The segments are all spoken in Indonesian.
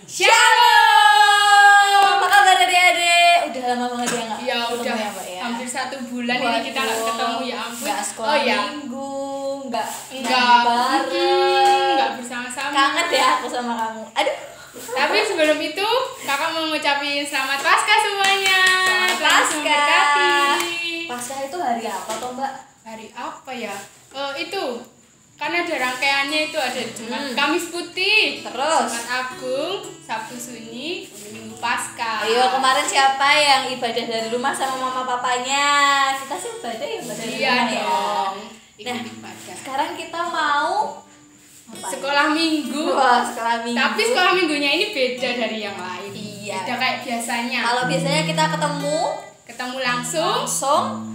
Shalom. Apa kabar adik-adik? Udah lama banget ya nggak? Ya udah ya, Mbak, ya? hampir 1 bulan ini kita nggak ketemu, ya ampun. Nggak sekolah minggu, nggak nggak bersama-sama. Kangen deh aku sama kamu. Aduh. Tapi sebelum itu kakak mau ngucapin selamat Paskah semuanya. Selamat Paskah. Memberkati. Paskah itu hari apa toh Mbak? Hari apa ya? Itu karena ada rangkaiannya, itu ada Jumat Kamis Putih, Terus Jumat Agung, Sabtu Sunyi, Minggu Paskah. Ayo, kemarin siapa yang ibadah dari rumah sama mama papanya? Kita sih ibadah ya ibadah dari Iya rumah dong. Nah, Ibadah. sekarang kita mau apa? Sekolah minggu. Wah, sekolah minggu. Tapi sekolah minggunya ini beda dari yang lain. Iya. Beda kayak biasanya. Kalau biasanya kita ketemu langsung.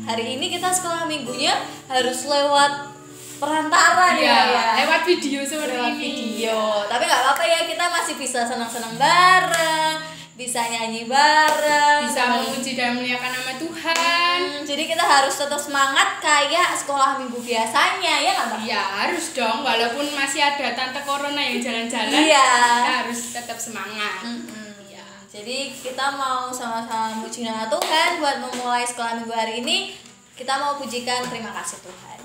hari ini kita sekolah minggunya harus lewat perantara Iya, ya. lewat video seperti Lewat ini. video. Tapi nggak apa-apa ya, kita masih bisa senang-senang bareng, bisa nyanyi bareng, Bisa memuji dan memuliakan nama Tuhan. Jadi kita harus tetap semangat kayak sekolah minggu biasanya, ya nggak Mbak? Iya, harus dong. Walaupun masih ada tante corona yang jalan-jalan, Iya. kita harus tetap semangat. Iya. Jadi kita mau sama-sama memuji nama Tuhan buat memulai sekolah minggu hari ini. Kita mau pujikan terima kasih Tuhan.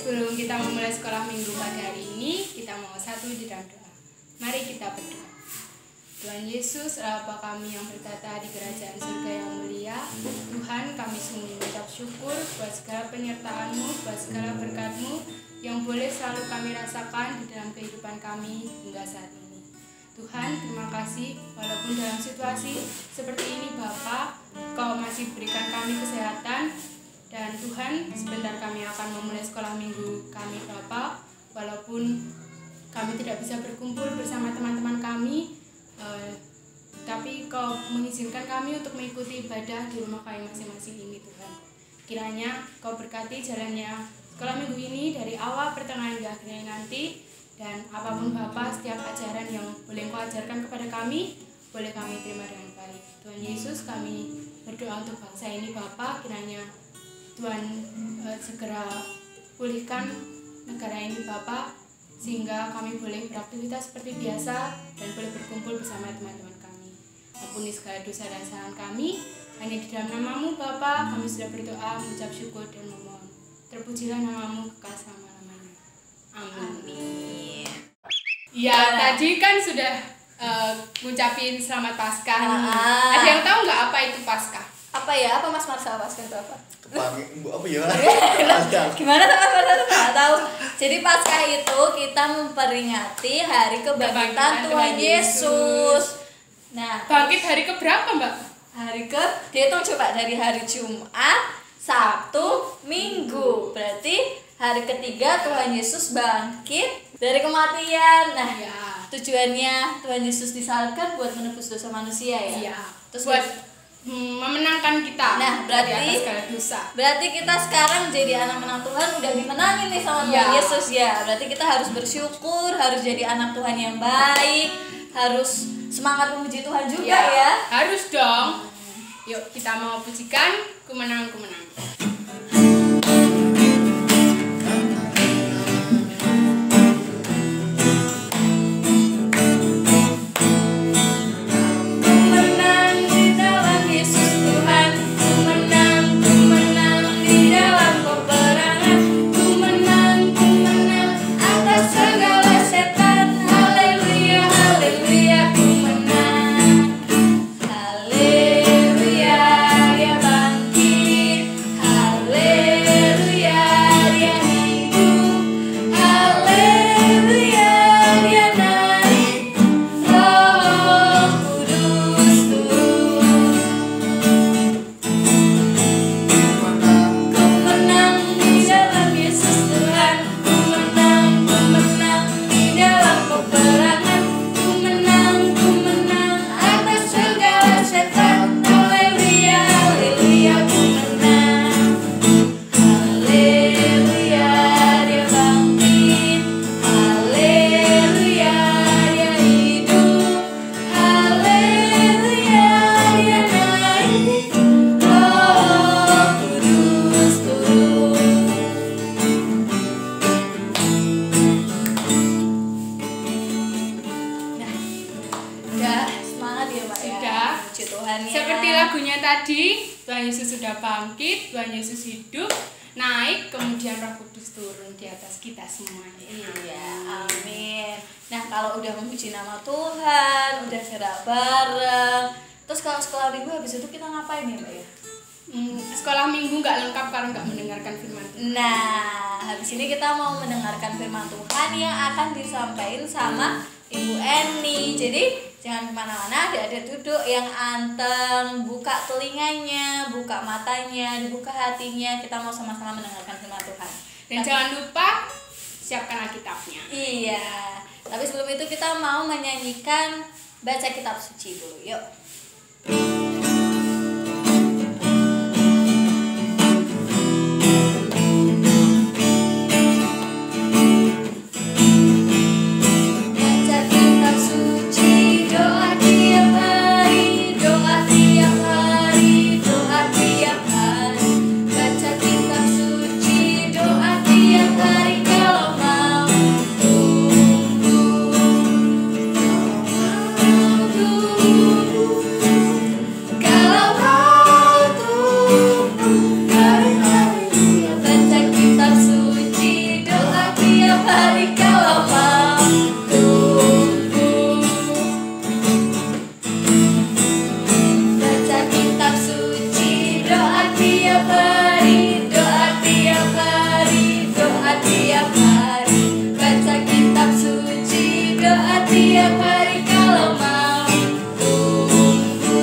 Sebelum kita memulai sekolah minggu pada hari ini, kita mau satu di dalam doa. Mari kita berdoa. Tuhan Yesus, Allah Bapa kami yang bertata di kerajaan surga yang mulia, Tuhan, kami sungguh mengucap syukur buat segala penyertaan-Mu, buat segala berkat-Mu yang boleh selalu kami rasakan di dalam kehidupan kami hingga saat ini. Tuhan, terima kasih walaupun dalam situasi seperti ini Bapa, Kau masih berikan kami kesehatan. Dan Tuhan, sebentar kami akan memulai sekolah minggu kami Bapak. Walaupun kami tidak bisa berkumpul bersama teman-teman kami, tapi Kau mengizinkan kami untuk mengikuti ibadah di rumah kami masing-masing ini Tuhan. Kiranya Kau berkati jalannya sekolah minggu ini dari awal, pertengahan, hingga akhirnya nanti. Dan apapun Bapak, setiap ajaran yang boleh Kau ajarkan kepada kami, boleh kami terima dengan baik. Tuhan Yesus, kami berdoa untuk bangsa ini Bapak, kiranya Tuhan segera pulihkan negara ini Bapak, sehingga kami boleh beraktivitas seperti biasa dan boleh berkumpul bersama teman-teman kami. Ampuni segala dosa dan kesalahan kami, hanya di dalam nama-Mu Bapak kami sudah berdoa, mengucap syukur dan memohon. Terpujilah nama-Mu kekal selama-lamanya. Amin. Ya, tadi kan sudah ngucapin selamat Paskah. Ada yang tahu nggak apa itu Paskah? apa ya? Apa Mas Marsha Pasca itu apa? Apa ya? Gimana Mas Marsha nggak tahu. Jadi Paskah itu kita memperingati hari kebangkitan Tuhan Yesus. Nah, Bangkit hari keberapa, Mbak? hari dihitung coba dari hari Jumat, Sabtu, Minggu. Berarti hari ketiga Tuhan Yesus bangkit dari kematian. Nah, Ya. tujuannya Tuhan Yesus disalibkan buat menebus dosa manusia ya. Iya. Terus Buat memenangkan kita. Nah, berarti- dari atas segala dosa. berarti kita sekarang jadi anak-anak Tuhan udah dimenangin nih sama Tuhan Iya. Yesus ya. Berarti kita harus bersyukur, harus jadi anak Tuhan yang baik, harus semangat memuji Tuhan juga ya. Harus dong. Yuk kita mau pujikan Kumenang Kumenang. Kumenang di dalam Yesus Tuhan, kumenang, kumenang di dalam peperangan, kumenang, kumenang atas segala setan. Haleluya, haleluya, kumenang. Haleluya, dia bangkit. Haleluya, dia hidup. Haleluya, dia naik. Roh Kudus turun. Kumenang di dalam Yesus Tuhan, kumenang, kumenang di dalam peperangan, kumenang, kumenang atas segala setan. Haleluya, haleluya, kumenang. Haleluya, dia bangkit. Haleluya, dia hidup. Haleluya, dia naik. Roh Kudus turun. Nah, udah semangat ya Mbak ya. Sudah. Puji Tuhan ya. Seperti lagunya tadi, Tuhan Yesus sudah bangkit, Tuhan Yesus hidup, naik, kemudian Roh Kudus turun di atas kita semuanya. Iya, amin. Nah, kalau udah memuji nama Tuhan, udah gerak bareng, terus kalau sekolah minggu habis itu kita ngapain ya Mbak ya? Sekolah minggu nggak lengkap karena nggak mendengarkan firman Tuhan. Nah, habis ini kita mau mendengarkan firman Tuhan yang akan disampaikan sama Ibu Eni. Jadi jangan kemana-mana, ada duduk yang anteng, buka telinganya, buka matanya, dibuka hatinya. Kita mau sama-sama mendengarkan firman Tuhan. Dan jangan lupa siapkan Alkitabnya. Iya, tapi sebelum itu kita mau menyanyikan baca kitab suci dulu. Yuk. Baca kitab suci, doa tiap hari, doa tiap hari, doa tiap hari. Baca kitab suci, doa tiap hari kalau mau tunggu. Kalau mau tunggu, baca kitab suci, doa tiap hari kalau mau tunggu. Baca kitab suci, doa tiap hari, doa tiap hari, doa tiap hari. Baca kitab suci, doa tiap hari kalau mau tunggu.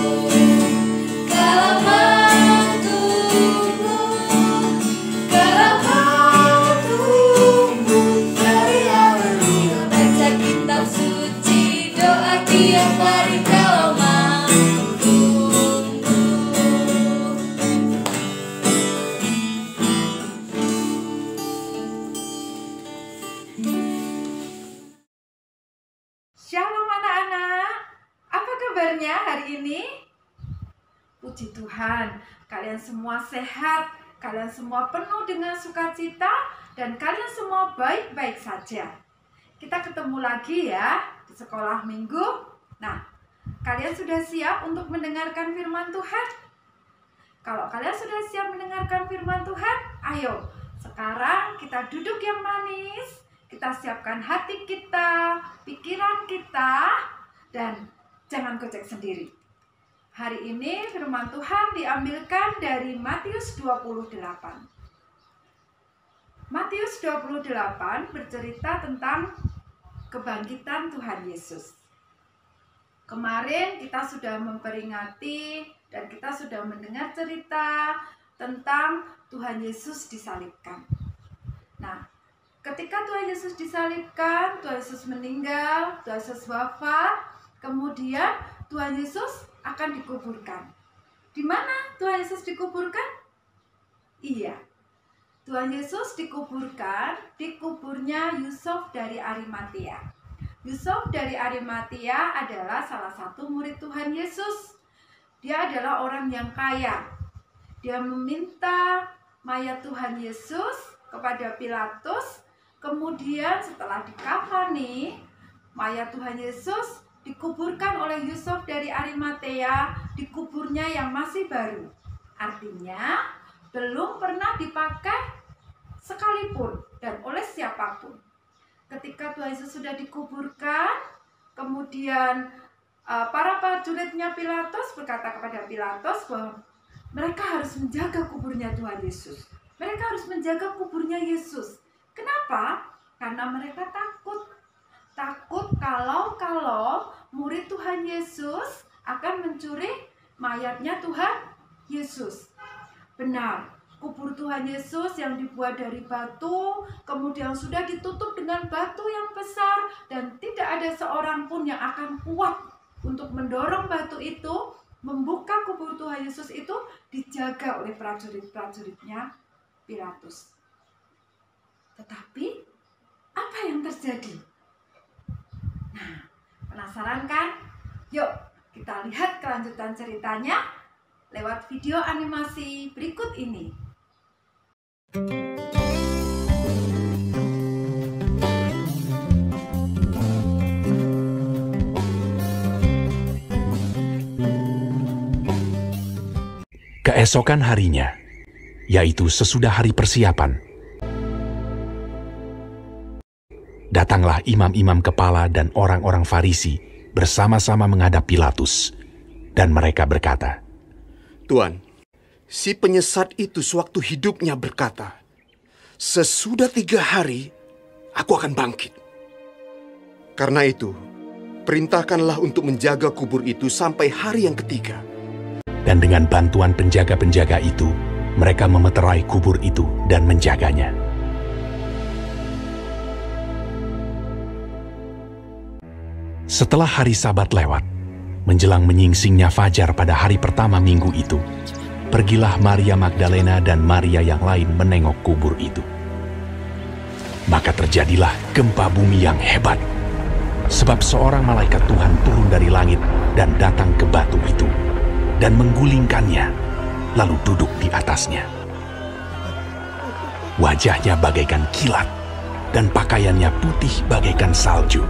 Kalau mau tunggu, kalau mau tunggu, hari haleluya. Baca kitab suci, doa tiap hari kalau mau tunggu. Shalom anak-anak, apa kabarnya hari ini? Puji Tuhan, kalian semua sehat, kalian semua penuh dengan sukacita, dan kalian semua baik-baik saja. Kita ketemu lagi ya di sekolah minggu. Nah, kalian sudah siap untuk mendengarkan firman Tuhan? Kalau kalian sudah siap mendengarkan firman Tuhan, ayo sekarang kita duduk yang manis. Kita siapkan hati kita, pikiran kita, dan jangan gocek sendiri. Hari ini firman Tuhan diambilkan dari Matius 28. Matius 28 bercerita tentang kebangkitan Tuhan Yesus. Kemarin kita sudah memperingati dan kita sudah mendengar cerita tentang Tuhan Yesus disalibkan. Nah, ketika Tuhan Yesus disalibkan, Tuhan Yesus meninggal, Tuhan Yesus wafat, kemudian Tuhan Yesus akan dikuburkan. Di mana Tuhan Yesus dikuburkan? Iya, Tuhan Yesus dikuburkan di kuburnya Yusuf dari Arimatea. Yusuf dari Arimatea adalah salah satu murid Tuhan Yesus. Dia adalah orang yang kaya. Dia meminta mayat Tuhan Yesus kepada Pilatus. Kemudian setelah dikafani, mayat Tuhan Yesus dikuburkan oleh Yusuf dari Arimatea di kuburnya yang masih baru. Artinya belum pernah dipakai sekalipun dan oleh siapapun. Ketika Tuhan Yesus sudah dikuburkan, kemudian para prajuritnya Pilatus berkata kepada Pilatus bahwa mereka harus menjaga kuburnya Tuhan Yesus. Mereka harus menjaga kuburnya Yesus. Kenapa? Karena mereka takut. Takut kalau murid Tuhan Yesus akan mencuri mayatnya Tuhan Yesus. Benar, kubur Tuhan Yesus yang dibuat dari batu, kemudian sudah ditutup dengan batu yang besar, dan tidak ada seorang pun yang akan kuat untuk mendorong batu itu, membuka kubur Tuhan Yesus itu, dijaga oleh prajurit-prajuritnya Pilatus. Tetapi, apa yang terjadi? Nah, penasaran kan? Yuk, kita lihat kelanjutan ceritanya lewat video animasi berikut ini. Keesokan harinya, yaitu sesudah hari persiapan, datanglah imam-imam kepala dan orang-orang Farisi bersama-sama menghadap Pilatus, dan mereka berkata, "Tuan, si penyesat itu sewaktu hidupnya berkata, 'Sesudah 3 hari, aku akan bangkit.' Karena itu, perintahkanlah untuk menjaga kubur itu sampai hari yang ketiga." Dan dengan bantuan penjaga-penjaga itu, mereka memeterai kubur itu dan menjaganya. Setelah hari Sabat lewat, menjelang menyingsingnya fajar pada hari pertama minggu itu, pergilah Maria Magdalena dan Maria yang lain menengok kubur itu. Maka terjadilah gempa bumi yang hebat, sebab seorang malaikat Tuhan turun dari langit dan datang ke batu itu, dan menggulingkannya, lalu duduk di atasnya. Wajahnya bagaikan kilat, dan pakaiannya putih bagaikan salju.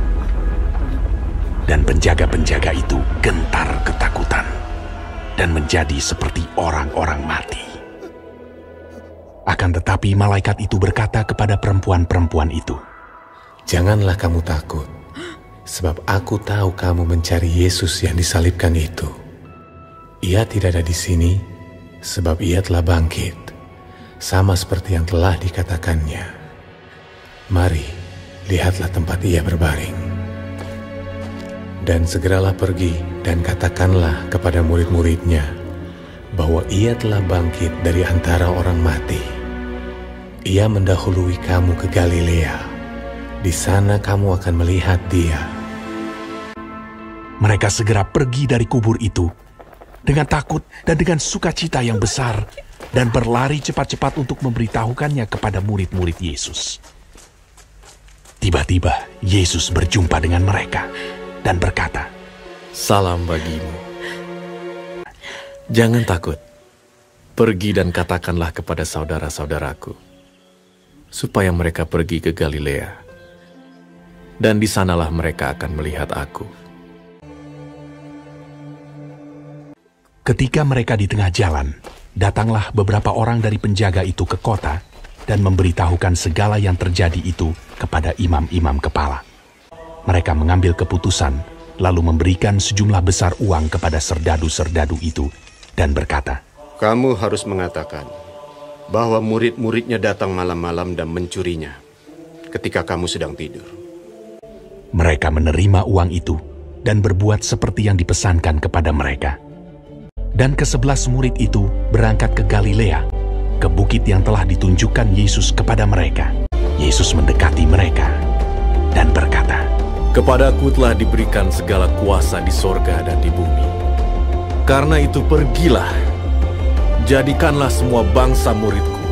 Dan penjaga-penjaga itu gentar ketakutan dan menjadi seperti orang-orang mati. Akan tetapi malaikat itu berkata kepada perempuan-perempuan itu, "Janganlah kamu takut, sebab aku tahu kamu mencari Yesus yang disalibkan itu. Ia tidak ada di sini, sebab ia telah bangkit, sama seperti yang telah dikatakannya. Mari, lihatlah tempat ia berbaring. Dan segeralah pergi dan katakanlah kepada murid-muridnya bahwa ia telah bangkit dari antara orang mati. Ia mendahului kamu ke Galilea. Di sana kamu akan melihat dia." Mereka segera pergi dari kubur itu dengan takut dan dengan sukacita yang besar, dan berlari cepat-cepat untuk memberitahukannya kepada murid-murid Yesus. Tiba-tiba Yesus berjumpa dengan mereka dan berkata, "Salam bagimu. Jangan takut. Pergi dan katakanlah kepada saudara-saudaraku, supaya mereka pergi ke Galilea. Dan di sanalah mereka akan melihat aku." Ketika mereka di tengah jalan, datanglah beberapa orang dari penjaga itu ke kota dan memberitahukan segala yang terjadi itu kepada imam-imam kepala. Mereka mengambil keputusan lalu memberikan sejumlah besar uang kepada serdadu-serdadu itu dan berkata, "Kamu harus mengatakan bahwa murid-muridnya datang malam-malam dan mencurinya ketika kamu sedang tidur." Mereka menerima uang itu dan berbuat seperti yang dipesankan kepada mereka. Dan ke-11 murid itu berangkat ke Galilea, ke bukit yang telah ditunjukkan Yesus kepada mereka. Yesus mendekati mereka dan berkata, "Kepadaku telah diberikan segala kuasa di sorga dan di bumi. Karena itu pergilah, jadikanlah semua bangsa muridku,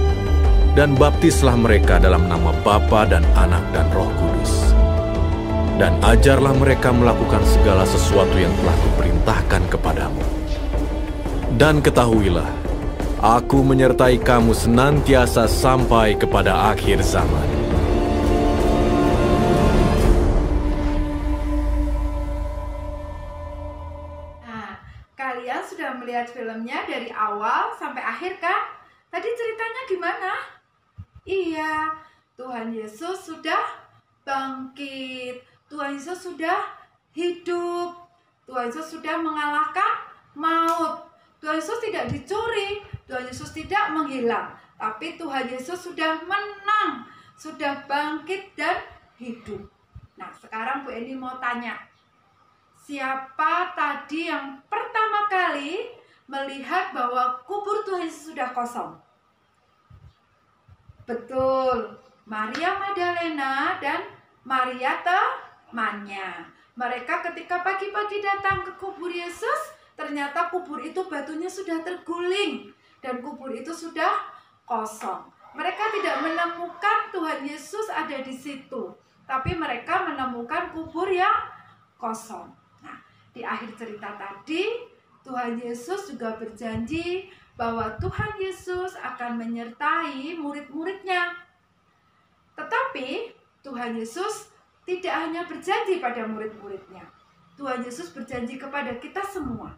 dan baptislah mereka dalam nama Bapa dan Anak dan Roh Kudus. Dan ajarlah mereka melakukan segala sesuatu yang telah kuperintahkan kepadamu. Dan ketahuilah, aku menyertai kamu senantiasa sampai kepada akhir zaman." Kalian sudah melihat filmnya dari awal sampai akhir kan? Tadi ceritanya gimana? Iya, Tuhan Yesus sudah bangkit. Tuhan Yesus sudah hidup. Tuhan Yesus sudah mengalahkan maut. Tuhan Yesus tidak dicuri. Tuhan Yesus tidak menghilang. Tapi Tuhan Yesus sudah menang. Sudah bangkit dan hidup. Nah, sekarang Bu Eni mau tanya. Siapa tadi yang pertama kali melihat bahwa kubur Tuhan Yesus sudah kosong? Betul, Maria Magdalena dan Maria temannya. Mereka ketika pagi-pagi datang ke kubur Yesus, ternyata kubur itu batunya sudah terguling dan kubur itu sudah kosong. Mereka tidak menemukan Tuhan Yesus ada di situ, tapi mereka menemukan kubur yang kosong. Nah, di akhir cerita tadi, Tuhan Yesus juga berjanji bahwa Tuhan Yesus akan menyertai murid-muridnya. Tetapi Tuhan Yesus tidak hanya berjanji pada murid-muridnya. Tuhan Yesus berjanji kepada kita semua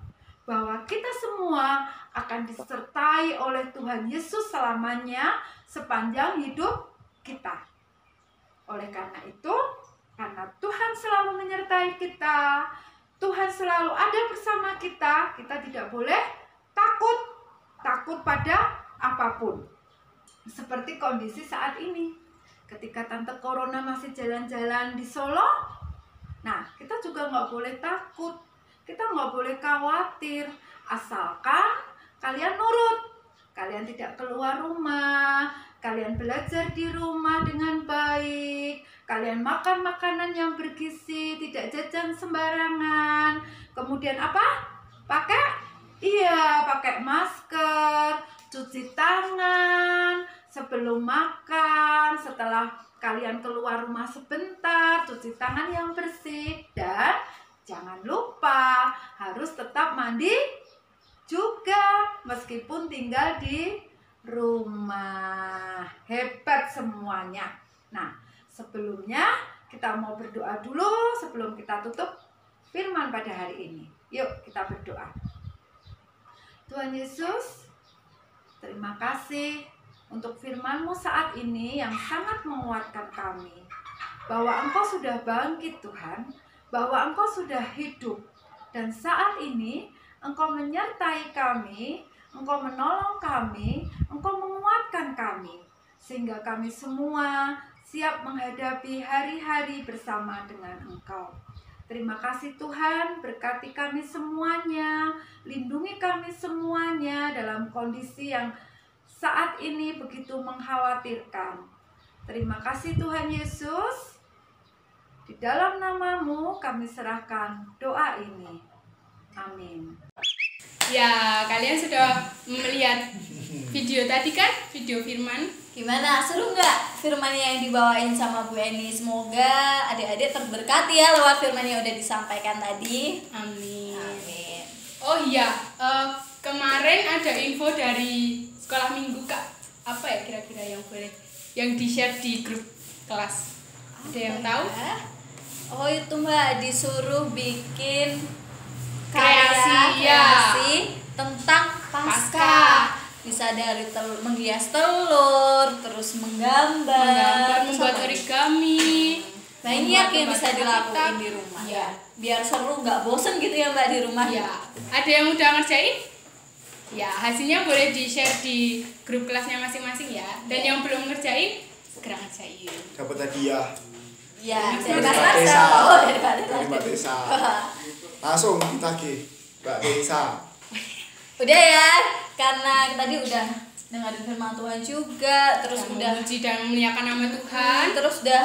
bahwa kita semua akan disertai oleh Tuhan Yesus selamanya sepanjang hidup kita. Oleh karena itu, karena Tuhan selalu menyertai kita, Tuhan selalu ada bersama kita, kita tidak boleh takut pada apapun. Seperti kondisi saat ini. Ketika Tante Corona masih jalan-jalan di Solo, nah kita juga nggak boleh takut, kita nggak boleh khawatir, asalkan kalian nurut, kalian tidak keluar rumah, kalian belajar di rumah dengan baik, kalian makan makanan yang bergizi, tidak jajan sembarangan, kemudian apa? Pakai masker, cuci tangan sebelum makan, setelah kalian keluar rumah sebentar, cuci tangan yang bersih, dan jangan lupa harus tetap mandi juga meskipun tinggal di rumah. Hebat semuanya. Nah, sebelumnya kita mau berdoa dulu sebelum kita tutup firman pada hari ini. Yuk kita berdoa. Tuhan Yesus, terima kasih untuk firman-Mu saat ini yang sangat menguatkan kami. Bahwa Engkau sudah bangkit Tuhan, bahwa Engkau sudah hidup. Dan saat ini Engkau menyertai kami, Engkau menolong kami, Engkau menguatkan kami. Sehingga kami semua siap menghadapi hari-hari bersama dengan Engkau. Terima kasih Tuhan, berkati kami semuanya, lindungi kami semuanya dalam kondisi yang saat ini begitu mengkhawatirkan. Terima kasih Tuhan Yesus. Di dalam nama-Mu kami serahkan doa ini. Amin. Ya, kalian sudah melihat video tadi kan? Video firman. Gimana? Seru nggak firmannya yang dibawain sama Bu Eni? Semoga adik-adik terberkati ya lewat firman yang udah disampaikan tadi. Amin. Amin. Oh iya, kemarin ada info dari sekolah minggu Kak. Apa ya kira-kira yang boleh yang di-share di grup kelas? Ada yang tahu? Ya? Oh itu Mbak, disuruh bikin Kreasi, kreasi tentang Paskah. Bisa dari menghias telur, terus menggambar, membuat origami, banyak yang bisa tempat-tempat dilakuin kita. di rumah Iya. ya, biar seru nggak bosen gitu ya Mbak di rumah. Ya, ada yang udah ngerjain? Ya, hasilnya boleh di-share di grup kelasnya masing-masing ya. Dan yang belum ngerjain, segera ngerjain. Dapat hadiah Ya, Dari dari Mas Mbak Marcel. Tessa. Oh, dari Mbak dari Tessa. Mbak Tessa. Langsung ditagih Mbak Tessa. Udah ya, karena tadi udah dengerin firman Tuhan juga, terus Dan udah memuji dan memuliakan nama Tuhan. terus udah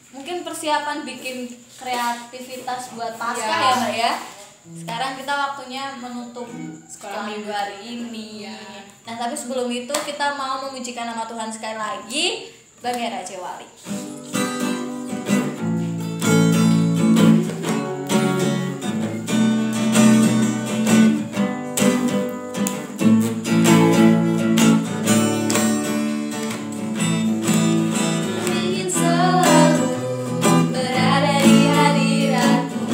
mungkin persiapan bikin kreativitas buat Paskah Ya. ya Mbak ya. Sekarang kita waktunya menutup sekolah Sekolah minggu hari ini. Ya. Nah tapi sebelum itu kita mau memujikan nama Tuhan sekali lagi, Bagai Raja Wali. Ingin selalu berada di hadirat-Mu.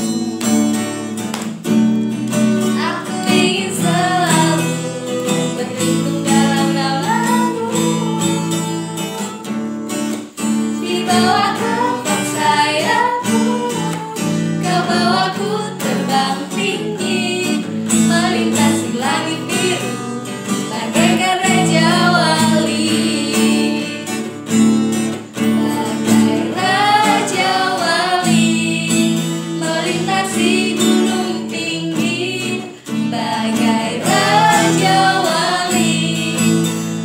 Aku ingin selalu berlindung dalam nama-Mu. Di bawah kepak sayap-Mu, Kau bawaku terbang tinggi, melintasi langit biru, bagaikan Raja Wali. Bagai Raja Wali, melintasi gunung tinggi. Bagai Raja Wali,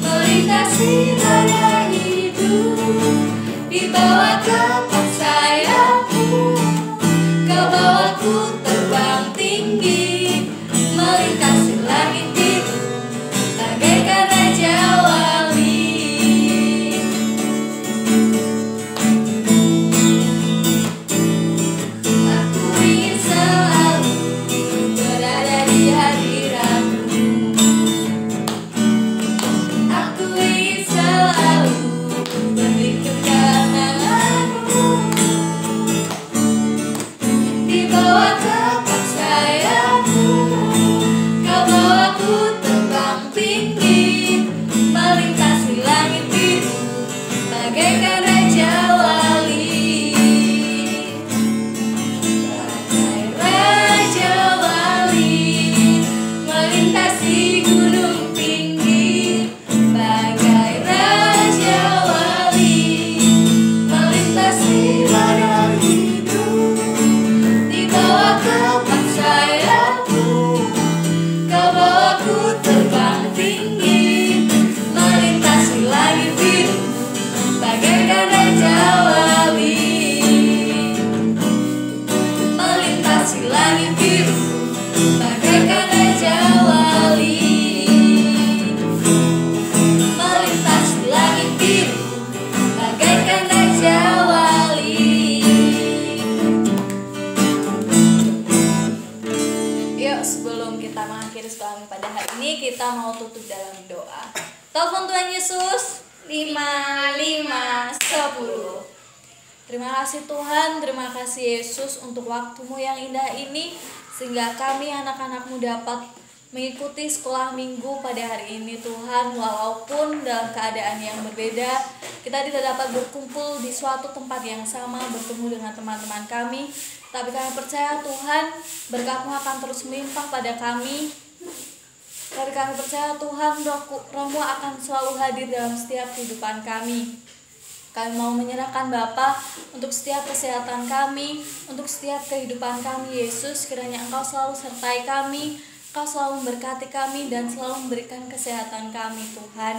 melintasi badai hidup. Di bawah kepak sayap-Mu, Kau bawaku terbang tinggi, melintasi langit biru, bagaikan Raja Wali. Aku ingin selalu berada di hadirat-Mu. Aku ingin selalu berlindung dalam nama-Mu. Di bawah kepak sayap-Mu, Kau bawaku terbang tinggi, melintasi langit biru, bagaikan Raja Wali. Bagai Raja Wali, melintasi gunung tinggi. Bagai Raja Wali, melintasi badai hidup. Di bawah kepak sayap-Mu, Kau bawaku terbang tinggi, melintasi langit biru, bagaikan Raja Wali. Melintasi langit biru, bagaikan Raja Wali. Melintasi langit biru, bagaikan Raja Wali. Yuk, sebelum kita mengakhiri sekolah minggu pada hari ini, kita mau tutup dalam doa. Telepon Tuhan Yesus 5510. Terima kasih Tuhan, terima kasih Yesus untuk waktu-Mu yang indah ini, sehingga kami anak-anak-Mu dapat mengikuti sekolah minggu pada hari ini Tuhan. Walaupun dalam keadaan yang berbeda, kita tidak dapat berkumpul di suatu tempat yang sama, bertemu dengan teman-teman kami, tapi kami percaya Tuhan, berkat-Mu akan terus melimpah pada kami. Dari kami percaya Tuhan, Roh-Mu akan selalu hadir dalam setiap kehidupan kami. Kami mau menyerahkan Bapa untuk setiap kesehatan kami, untuk setiap kehidupan kami. Yesus, kiranya Engkau selalu sertai kami, Engkau selalu memberkati kami, dan selalu memberikan kesehatan kami Tuhan.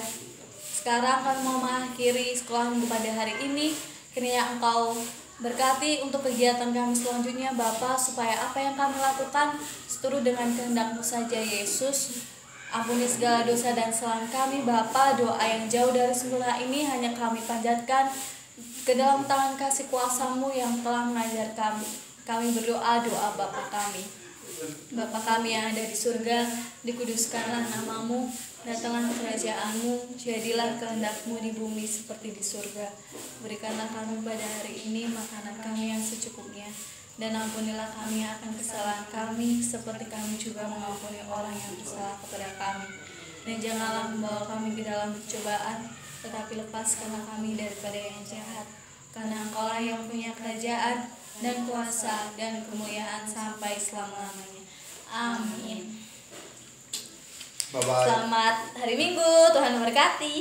Sekarang kami mau mengakhiri sekolah minggu pada hari ini. Kiranya Engkau berkati untuk kegiatan kami selanjutnya Bapa, supaya apa yang kami lakukan seturut dengan kehendak-Mu saja Yesus. Ampuni segala dosa dan kesalahan kami Bapa. Doa yang jauh dari sempurna ini hanya kami panjatkan ke dalam tangan kasih kuasa-Mu yang telah mengajar kami. Kami berdoa doa Bapa kami. Bapa kami yang ada di surga, dikuduskanlah nama-Mu, datanglah kerajaan-Mu, jadilah kehendak-Mu di bumi seperti di surga. Berikanlah kami pada hari ini makanan kami yang secukupnya, dan ampunilah kami akan kesalahan kami, seperti kami juga mengampuni orang yang bersalah kepada kami. Dan janganlah membawa kami ke dalam pencobaan, tetapi lepaskanlah kami daripada yang jahat. karena Engkaulah yang punya kerajaan dan kuasa dan kemuliaan sampai selama-lamanya. Amin. Bye-bye. Selamat hari Minggu, Tuhan memberkati.